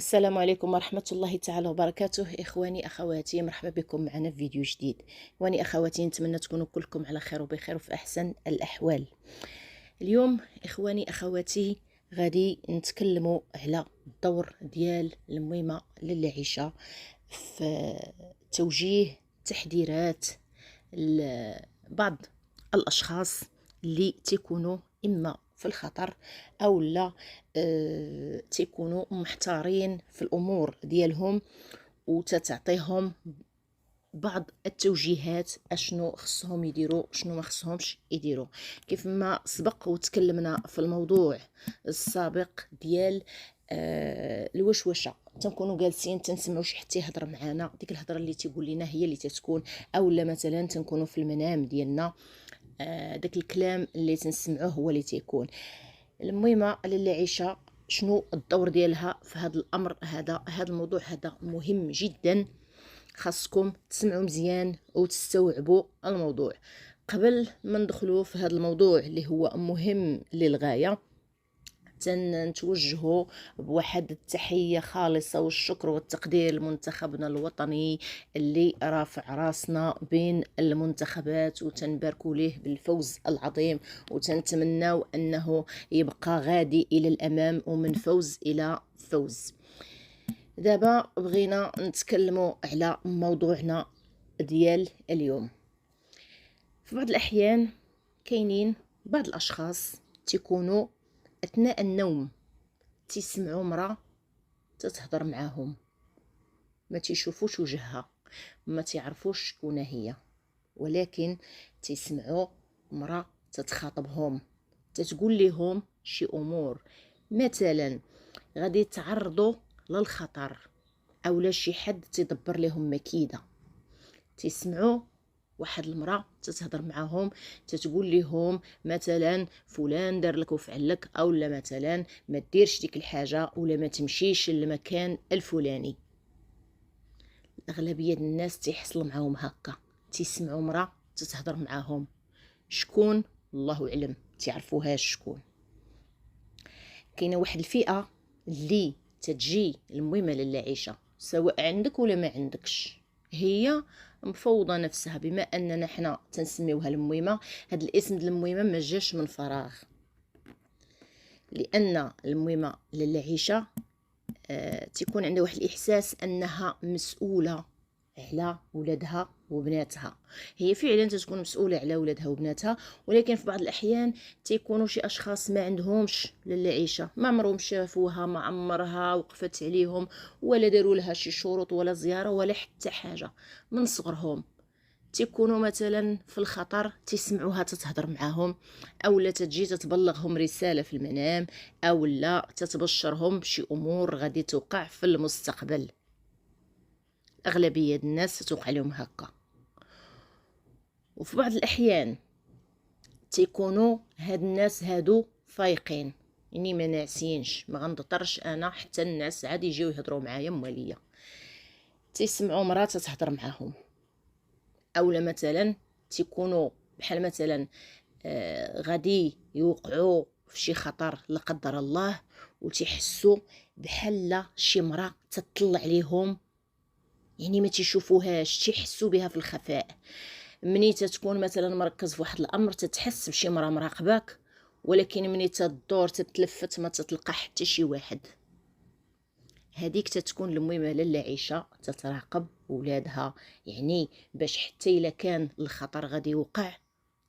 السلام عليكم ورحمة الله تعالى وبركاته. إخواني أخواتي، مرحبا بكم معنا في فيديو جديد. إخواني أخواتي، نتمنى تكونوا كلكم على خير وبخير وفي أحسن الأحوال. اليوم إخواني أخواتي غادي نتكلموا على الدور ديال الميمة لاله عيشة في توجيه تحذيرات لبعض الأشخاص اللي تيكونوا إما في الخطر او لا تيكونوا محتارين في الامور ديالهم، وتتعطيهم بعض التوجيهات اشنو خصهم يديروا شنو ما خصهمش يديروا. كيف ما سبق وتكلمنا في الموضوع السابق ديال الوشوشه، تنكونوا جالسين تنسمعوا شي حتى يهضر معنا، ديك الهضره اللي تيقول لنا هي اللي تتكون، او لا مثلا تنكونوا في المنام ديالنا داك الكلام اللي تنسمعوه هو اللي تيكون. المهمه لاله عيشه شنو الدور ديالها في هذا الامر هذا الموضوع هذا مهم جدا، خاصكم تسمعوا مزيان وتستوعبوا الموضوع. قبل ما ندخلوا في هذا الموضوع اللي هو مهم للغايه، تنتوجهوا بواحد التحيه خالصه والشكر والتقدير لمنتخبنا الوطني اللي رافع راسنا بين المنتخبات، وتنباركوا ليه بالفوز العظيم، وتنتمناو انه يبقى غادي الى الامام ومن فوز الى فوز. دابا بغينا نتكلموا على موضوعنا ديال اليوم. في بعض الاحيان كاينين بعض الاشخاص تيكونوا اثناء النوم تسمعوا مرأة تتهضر معاهم، ما تيشوفوش وجهها، ما تعرفوش شكون هي، ولكن تسمعوا مرأة تتخاطبهم، تتقول لهم شي امور، مثلا غادي يتعرضوا للخطر او لا شي حد تدبر لهم مكيده، تسمعوا واحد المراه تتهضر معاهم تتقول لهم مثلا فلان دار لك وفعل لك، او لا مثلا ما ديرش ديك الحاجه ولا ما تمشيش للمكان الفلاني. اغلبيه الناس تيحصل معاهم هكا، تسمعوا مراه تتهضر معاهم، شكون الله اعلم تعرفوهاش شكون. كاينه واحد الفئه اللي تتجي المهمه لاله عيشه سواء عندك ولا ما عندكش، هي مفوضه نفسها، بما اننا حنا تنسميوها المهمه. هذا الاسم ديال المهمه ما جاش من فراغ، لان المهمه لاله عيشه تيكون عندها واحد الاحساس انها مسؤوله على ولادها وبناتها. هي فعلا تكون مسؤوله على ولادها وبناتها، ولكن في بعض الاحيان تيكونوا شي اشخاص ما عندهمش لاله عيشه، ما عمرهم شافوها، ما عمرها وقفت عليهم ولا داروا لها شي شروط ولا زياره ولا حتى حاجه. من صغرهم تيكونوا مثلا في الخطر تسمعوها تتهضر معاهم، او لا تجي تتبلغهم رساله في المنام، او لا تتبشرهم بشي امور غادي توقع في المستقبل. اغلبيه الناس توقع لهم هكا. وفي بعض الاحيان تيكونوا هاد الناس هادو فايقين، يعني ما ناعسينش، ما غنضطرش انا حتى الناس عادي يجيو يهضروا معايا مواليا. تيسمعوا مراه تتهضر معاهم، اولا مثلا تيكونوا بحال مثلا غادي يوقعوا في شي خطر لا قدر الله، وتيحسوا بحال شي مراه تطلع عليهم، يعني ما تيشوفوهاش، تيحسوا بها في الخفاء. مني تتكون مثلا مركز في واحد الامر تتحس بشي مراه مراقباك، ولكن مني تدور تتلفت ما تتلقى حتى شي واحد. هذيك تتكون المهمه لاله عيشه تتراقب ولادها، يعني باش حتى الا كان الخطر غادي يوقع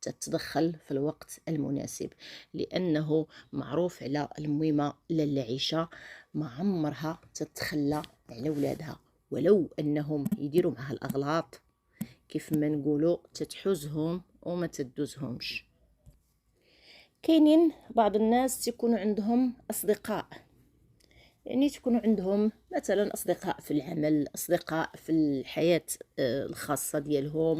تتدخل في الوقت المناسب، لانه معروف على المهمه لاله عيشه ما عمرها تتخلى على ولادها، ولو انهم يديروا معها الاغلاط كيف ما نقولوا تتحوزهم وما تدوزهمش. كاينين بعض الناس تكونوا عندهم اصدقاء، يعني تكونوا عندهم مثلا اصدقاء في العمل، اصدقاء في الحياه الخاصه ديالهم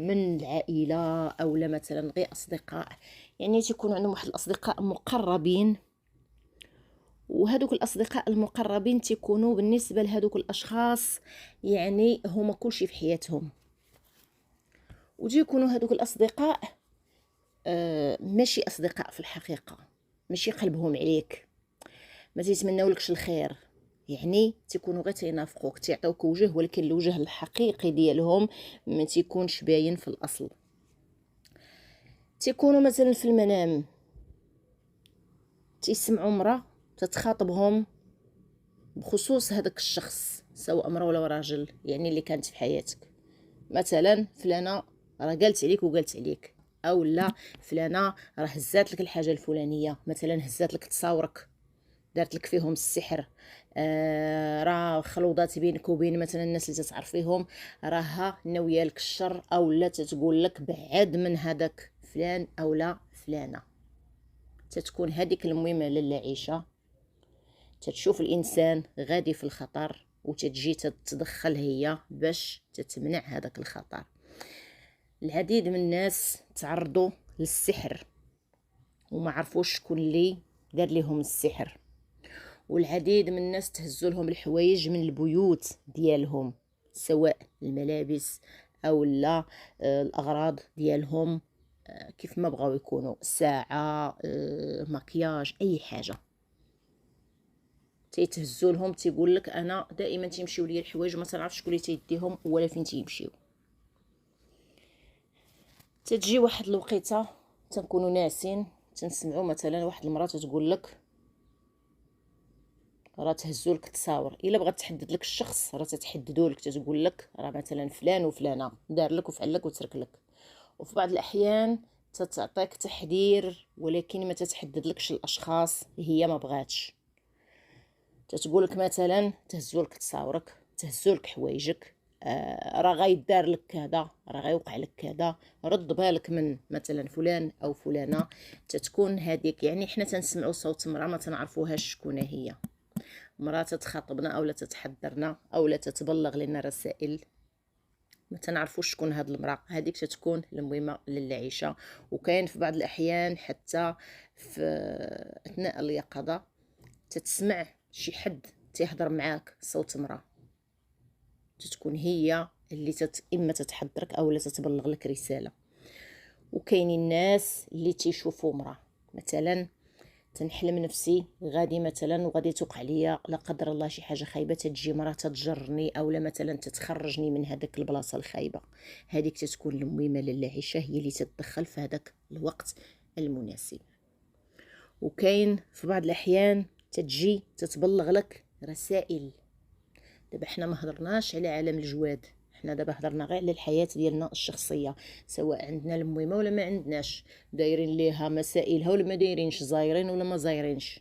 من العائله، او لا مثلا غير اصدقاء، يعني تكونوا عندهم واحد الاصدقاء مقربين. وهذوك الاصدقاء المقربين تيكونوا بالنسبه لهذوك الاشخاص يعني هما كلشي في حياتهم، وتيكونوا هذوك الاصدقاء ماشي اصدقاء في الحقيقه، ماشي قلبهم عليك، ما تيتمناولكش الخير، يعني تيكونوا غير تينافقوك، تيعطيوك وجه ولكن الوجه الحقيقي ديالهم ما تيكونش باين في الاصل. تيكونوا مثلا في المنام تيسمعوا مرأة تتخاطبهم بخصوص هذاك الشخص، سواء مرأة ولا راجل، يعني اللي كانت في حياتك. مثلا فلانه راه قالت عليك وقالت عليك، او لا فلانه راه هزات لك الحاجه الفلانيه، مثلا هزات لك تصاورك، دارت لك فيهم السحر، راه خلوضات بينك وبين مثلا الناس اللي تتعرفيهم، راها ناويه لك الشر، او لا تتقول لك بعد من هذاك فلان او لا فلانه. تتكون هذيك المهمه لاله عيشه، تتشوف الانسان غادي في الخطر وتتجي تتدخل هي باش تتمنع هذاك الخطر. العديد من الناس تعرضوا للسحر وما عرفوش شكون اللي دار لهم السحر، والعديد من الناس تهزوا لهم الحوايج من البيوت ديالهم، سواء الملابس او لا الاغراض ديالهم، كيف ما بغاو يكونوا، ساعه، مكياج، اي حاجه تيتهزوا لهم. تيقول لك انا دائما تيمشيو لي الحوايج وما تنعرفش شكون اللي تيديهم ولا فين تيمشيو. تتجي واحد الوقيته تنكونوا ناعسين تنسمعوا مثلا واحد المراه تقول لك راه تهزوا لك تصاور، الا بغات تحدد لك الشخص راه تتحددوا لك، تتقول لك راه مثلا فلان وفلانه دار لك وفعل لك وترك لك. وفي بعض الاحيان تتعطيك تحذير ولكن ما تتحدد لكش الاشخاص، هي ما بغاتش. تتقول لك مثلا تهزوا لك تصاورك، تهزوا لك حوايجك، راه غيدار لك كذا، راه غيوقع لك كذا، رد بالك من مثلا فلان او فلانه. تتكون هذيك، يعني حنا تنسمعوا صوت مراه ما تنعرفوهاش شكون هي، مراه تتخاطبنا او لا تتحذرنا او لا تتبلغ لنا رسائل، ما تنعرفوش شكون هاد المراه. هذيك تتكون المهمه للعيشه. وكاين في بعض الاحيان حتى في اثناء اليقظه تتسمع شي حد تيهضر معاك صوت مراه، تتكون هي اللي اما تتحذرك او لا تتبلغ لك رساله. وكاينين الناس اللي تيشوفوا مراه، مثلا تنحلم نفسي غادي مثلا وغادي توقع ليا لا قدر الله شي حاجه خايبه، تتجي مراه تتجرني او لا مثلا تتخرجني من هذاك البلاصه الخايبه. هذيك تتكون المهمه للعيشه، هي اللي تتدخل في هذاك الوقت المناسب. وكاين في بعض الاحيان تتجي تتبلغ لك رسائل. دابا حنا ما هضرناش على عالم الجواد، حنا دابا هضرنا غير على الحياه ديالنا الشخصيه، سواء عندنا المهمه ولا ما عندناش، دايرين ليها مسائلها ولا ما دايرينش، زايرين ولا ما زايرينش.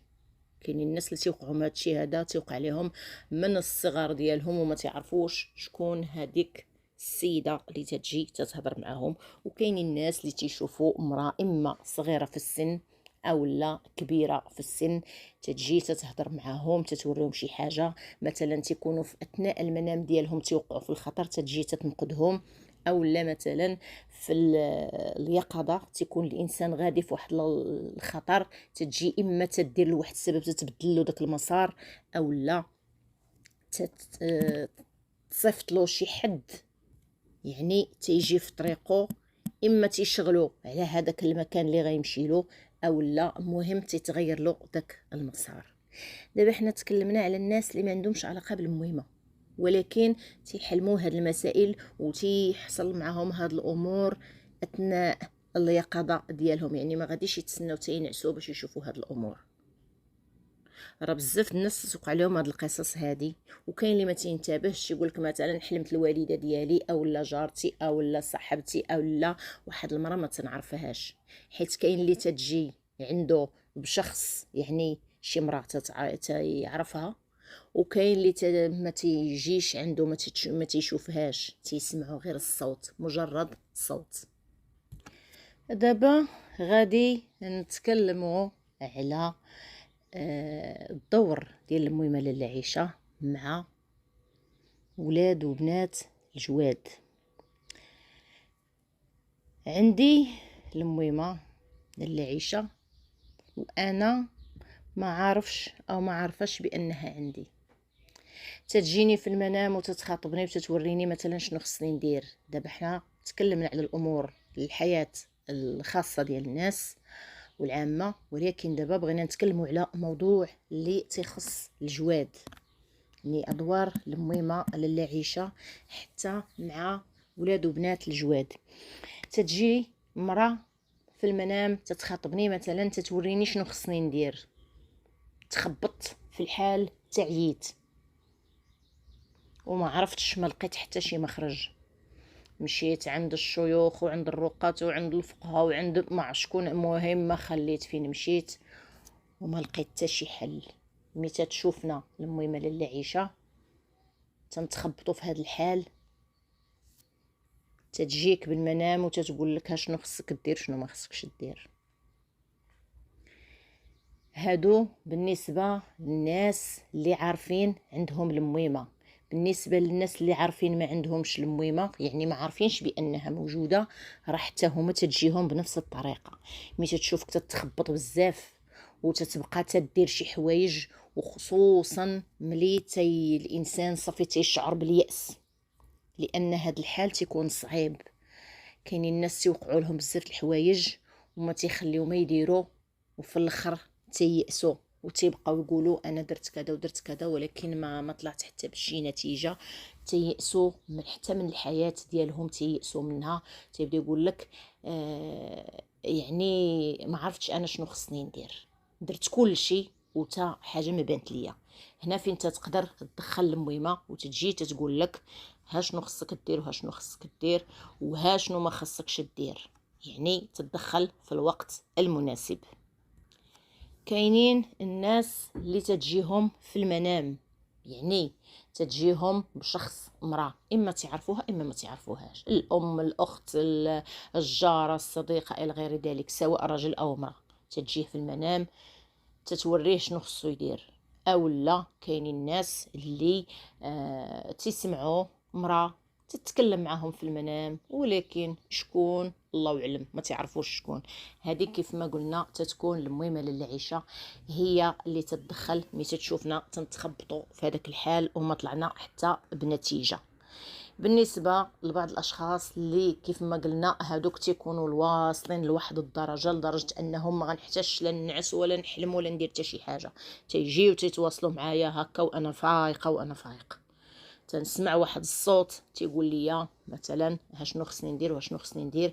كاينين الناس اللي تيوقعوا هذا الشيء هذا تيوقع لهم من الصغر ديالهم وما تعرفوش شكون هذيك السيده اللي تجي تتهضر معاهم. وكاينين الناس اللي تيشوفوا امراه اما صغيره في السن او لا كبيره في السن، تجي تتهضر معاهم، تتوريهم شي حاجه، مثلا تيكونوا في اثناء المنام ديالهم تيوقعوا في الخطر، تجي تتنقذهم. او لا مثلا في اليقظه تيكون الانسان غادي في واحد الخطر، تجي اما تدير له واحد السبب تتبدل له داك المسار، او لا تصيفط له شي حد يعني تيجي في طريقه، اما تيشغلو على هذاك المكان اللي غيمشي له، او لا المهم تيتغير له داك المسار. دابا حنا تكلمنا على الناس اللي ما عندهمش علاقه بالمهمه ولكن تيحلموا هاد المسائل وتيحصل معهم هاد الامور اثناء اليقظه ديالهم، يعني ما غاديش يتسناو حتى ينعسوا باش يشوفوا هاد الامور. راه بزاف الناس توقع لهم هاد القصص هادي، وكاين اللي ما تينتبهش، يقول لك مثلا حلمت الوالده ديالي او لا جارتي او لا صاحبتي او لا واحد المراه ما تنعرفهاش. حيت كاين اللي تتجي عنده بشخص، يعني شي مراه تيعرفها، وكاين اللي ما تيجيش عنده ما تيشوفهاش، تيسمعوا غير الصوت، مجرد صوت. دابا غادي نتكلموا على الدور ديال المهمه للعيشه مع ولاد وبنات الجواد. عندي المهمه للعيشه وانا ما عارفش او ما عارفاش بانها عندي، تتجيني في المنام وتتخاطبني وتتوريني مثلا شنو خصني ندير. دابا حنا تكلمنا على الامور الحياه الخاصه ديال الناس والعامه، ولكن دابا بغينا نتكلموا على موضوع اللي تيخص الجواد. يعني ادوار الميمه لاله عيشه حتى مع ولاد وبنات الجواد. تتجي مرا في المنام تتخاطبني مثلا، تتوريني شنو خصني ندير، تخبط في الحال تعييت وما عرفتش، ما لقيت حتى شي مخرج. مشيت عند الشيوخ وعند الرقات وعند الفقهاء وعند ما شكون، المهم ما خليت فين مشيت وما لقيت حتى شي حل. ملي تشوفنا المهمه لاله عيشه تنتخبطوا في هذا الحال، تتجيك بالمنام وتتقول لك شنو خصك دير شنو ما خصكش دير. هادو بالنسبه للناس اللي عارفين عندهم المويمه. بالنسبه للناس اللي عارفين ما عندهمش المويمه، يعني ما عارفينش بانها موجوده، راه حتى هما تتجيهم بنفس الطريقه. ملي تشوفك تتخبط بزاف وتتبقى تدير شي حوايج، وخصوصا ملي الانسان صافي تيشعر بالياس، لان هاد الحال تيكون صعيب. كاينين الناس تيوقعوا لهم بزاف الحوايج وما تيخليو ما يديروا، وفي الاخر تييأسوا وتيبقاو يقولوا انا درت كذا ودرت كذا ولكن ما طلعت حتى بشي نتيجه. تييأسوا من حتى من الحياه ديالهم، تييأسوا منها. تيبدا يقول لك يعني ما عرفتش انا شنو خصني ندير، درت كل شيء وتا حاجه ما بانت ليا. هنا فين تقدر تدخل المهمه وتجي تقول لك ها شنو خصك دير وها شنو خصك دير وها شنو ما خصكش دير، يعني تتدخل في الوقت المناسب. كاينين الناس اللي تجيهم في المنام، يعني تجيهم بشخص امراه، اما تعرفوها اما ما تعرفوهاش، الام، الاخت، الجاره، الصديقه الى غير ذلك، سواء رجل او امراه. تجيه في المنام تتوريه شنو خصو يدير. او لا كاينين الناس اللي تسمعوا مراه تتكلم معهم في المنام، ولكن شكون الله اعلم، ما تعرفوش شكون. هذه كيف ما قلنا تتكون المهمه للعيشه هي اللي تتدخل ملي تشوفنا تنتخبطوا في هذاك الحال وما طلعنا حتى بنتيجه. بالنسبه لبعض الاشخاص اللي كيف ما قلنا هادوك تيكونوا الواصلين لواحد الدرجه، لدرجه انهم ما غنحتاجش لا نعس ولا نحلم ولا ندير حتى شي حاجه، تيجيو تيتواصلوا معايا هكا وانا فايقه وانا فايق. تنسمع واحد الصوت تيقول لي مثلا ها شنو خصني ندير وشنو خصني ندير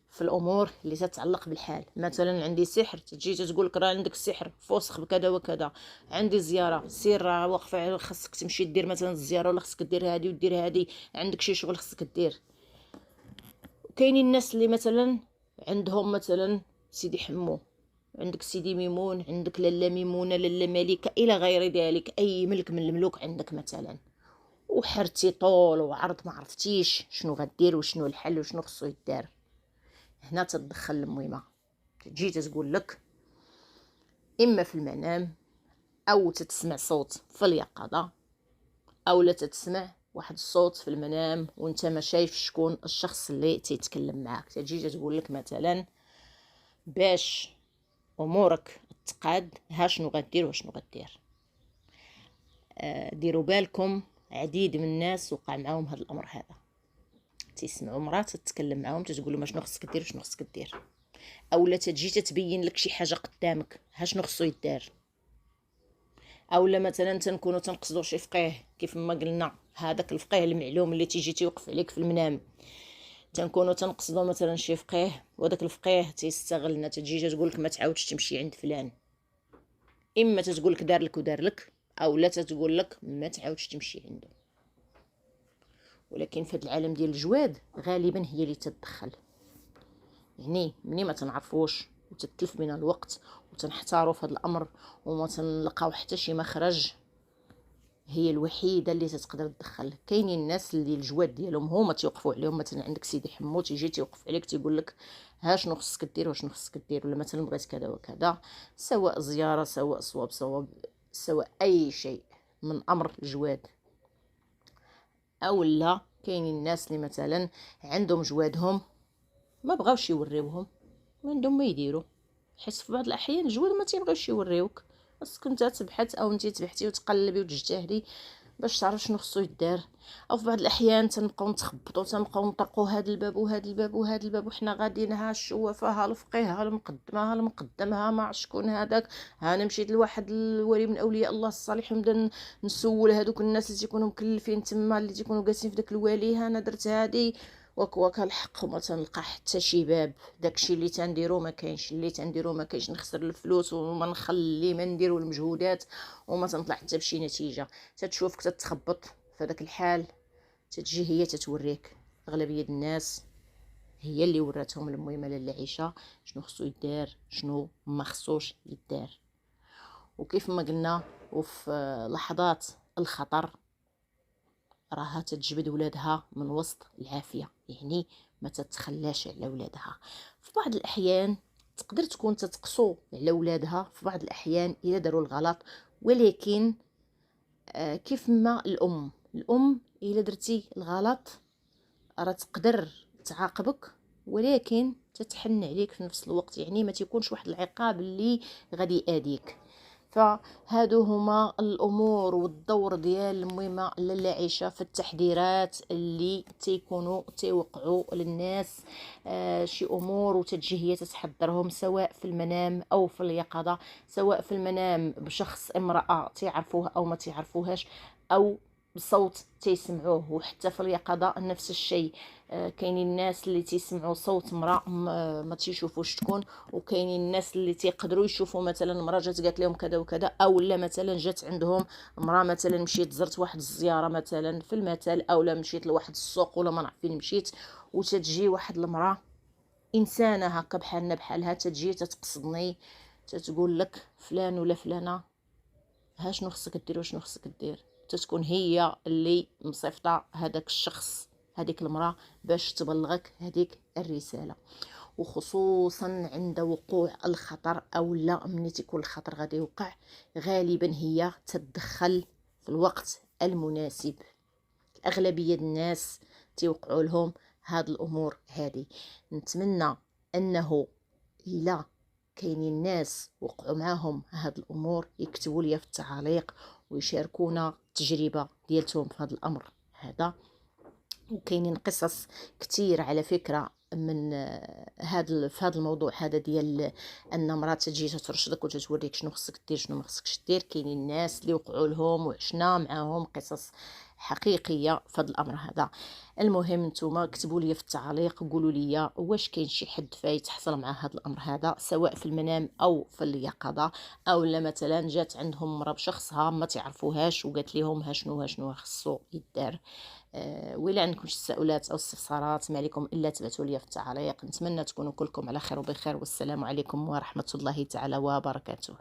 في الامور اللي تتعلق بالحال. مثلا عندي سحر، تجي تقول لك راه عندك سحر فوسخ بكذا وكذا. عندي زياره، سير راه واقفه خصك تمشي دير مثلا الزياره، ولا خصك دير هذه ودير هذه، عندك شي شغل خصك دير. وكاينين الناس اللي مثلا عندهم مثلا سيدي حمو، عندك سيدي ميمون، عندك لاله ميمونه، لاله ملكه الى غير ذلك، اي ملك من الملوك عندك مثلا، وحرتي طول وعرض ما عرفتيش شنو غدير وشنو الحل وشنو خصو يدار. هنا تتدخل المهمه، تجي تقول لك اما في المنام او تتسمع صوت في اليقظه، او لا تتسمع واحد الصوت في المنام وانت ما شايف شكون الشخص اللي تيتكلم معاك. تجي تقول لك مثلا باش امورك تقاد ها شنو غدير وشنو غدير. ديروا بالكم عديد من الناس وقع معاهم هذا الامر هذا، تسمعوا مرات تتكلم معاهم تقول لهم شنو خصك دير وشنو خصك دير، اولا تجي تتبين لك شي حاجه قدامك ها شنو خصو يدار. اولا مثلا تنكونوا تنقصدوا شي فقيه كيف ما قلنا، هذاك الفقيه المعلوم اللي تيجي تيوقف عليك في المنام، تنكونوا تنقصدوا مثلا شي فقيه وهذاك الفقيه تيستغلنا. تجي تقول لك ما تعاودش تمشي عند فلان، اما تقول لك دار لك ودار لك، او لا تقول لك ما تعاودش تمشي عنده. ولكن في هذا العالم ديال الجواد غالبا هي اللي تتدخل، يعني مني ما تنعرفوش وتتلف بنا الوقت وتنحتاروا في هذا الامر وما تنلقاو حتى شي مخرج، هي الوحيده اللي تقدر تدخل. كاينين الناس اللي الجواد ديالهم هما تيوقفوا عليهم، مثلا عندك سيدي حمو تيجي تيوقف عليك تيقول لك ها شنو خصك دير وشنو خصك دير، ولا مثلا بغيت كذا وكذا، سواء زياره سواء صواب سواء اي شيء من امر الجواد. او لا كاينين الناس اللي مثلا عندهم جوادهم ما بغاوش يوريوهم، ما عندهم ما يديروا، حيت في بعض الاحيان الجواد ما تيبغيوش يوريوك، خاصك انت تبحث او انت تبحثي وتقلبي وتجتهدي باش تعرف شنو خصو يدار. او في بعض الاحيان تنبقاو نتخبطوا، تنبقاو نطرقوا هذا الباب وهذا الباب وهذا الباب وحنا غاديين، ها الشوافه ها الفقيه ها المقدمه ها المقدم ها ما عرف شكون هذاك، ها انا مشيت لواحد الولي من اولياء الله الصالح ونبدا نسول هذوك الناس اللي تيكونوا مكلفين تما اللي تيكونوا جالسين في داك الولي، ها انا درت هادي وك الحق وما تنلقى حتى شي باب. داكشي اللي تنديرو ما كاينش، اللي تنديرو ما كاينش، نخسر الفلوس وما نخلي ما نديرو المجهودات وما تنطلع حتى بشي نتيجه. تتشوفك تتخبط في هذاك الحال، تتجي هي تتوريك. اغلبيه الناس هي اللي وراتهم المهمه لاله عيشه شنو خصو يدار شنو ما خصوش يدار. وكيف ما قلنا وفي لحظات الخطر راها تتجبد ولادها من وسط العافيه، يعني ما تتخلاش على ولادها. في بعض الاحيان تقدر تكون تتقصو على ولادها في بعض الاحيان اذا داروا الغلط، ولكن كيف ما الام الا درتي الغلط راه تقدر تعاقبك، ولكن تتحن عليك في نفس الوقت، يعني ما تيكونش واحد العقاب اللي غادي يأذيك. فهادو هما الامور والدور ديال المهمه لاله عيشه في التحذيرات اللي تيكونوا تيوقعوا للناس. شي امور وتتجي هي تتحضرهم سواء في المنام او في اليقظه، سواء في المنام بشخص امراه تعرفوها او ما تعرفوهاش، او بصوت تيسمعوه، وحتى في اليقظه نفس الشيء. كاينين الناس اللي تيسمعوا صوت امراه ما تيشوفوش شكون، وكاينين الناس اللي تيقدروا يشوفوا مثلا امراه جات قالت لهم كذا وكذا، او لا مثلا جات عندهم امراه مثلا مشيت زرت واحد الزياره مثلا في المثل، او لا مشيت لواحد السوق ولا ما نعرف فين مشيت، وتتجي واحد المراه انسانه هكا بحالنا بحالها تتجي تتقصدني تتقول لك فلان ولا فلانه ها شنو خصك دير وشنو خصك دير، تتكون هي اللي مصيفطه هذاك الشخص هذيك المراه باش تبلغك هذيك الرساله. وخصوصا عند وقوع الخطر او لا ملي تيكون الخطر غادي يوقع، غالبا هي تتدخل في الوقت المناسب. اغلبيه الناس تيوقعوا لهم هاد الامور هذه. نتمنى انه الا كاينين ناس وقعوا معاهم هاد الامور يكتبوا لي في التعاليق ويشاركونا التجربه ديالتهم في هذا الامر هذا. وكاينين قصص كتير على فكره من في هذا الموضوع هذا ديال ان مراه تجي ترشدك وتتوريك شنو خصك دير شنو ما خصكش دير. كاينين الناس اللي وقعوا لهم وعشنا معاهم قصص حقيقيه في هذا الامر هذا. المهم نتوما كتبوا لي في التعليق قولوا لي واش كاين شي حد فايت حصل مع هذا الامر هذا سواء في المنام او في اليقظه، او لا مثلا جات عندهم مرة بشخصها ما تعرفوهاش وقالت لهم ها شنو خصو يدار. وإلا عندكم شي تساؤلات او استفسارات ما عليكم الا تبعتوا لي في التعليق. نتمنى تكونوا كلكم على خير وبخير، والسلام عليكم ورحمه الله تعالى وبركاته.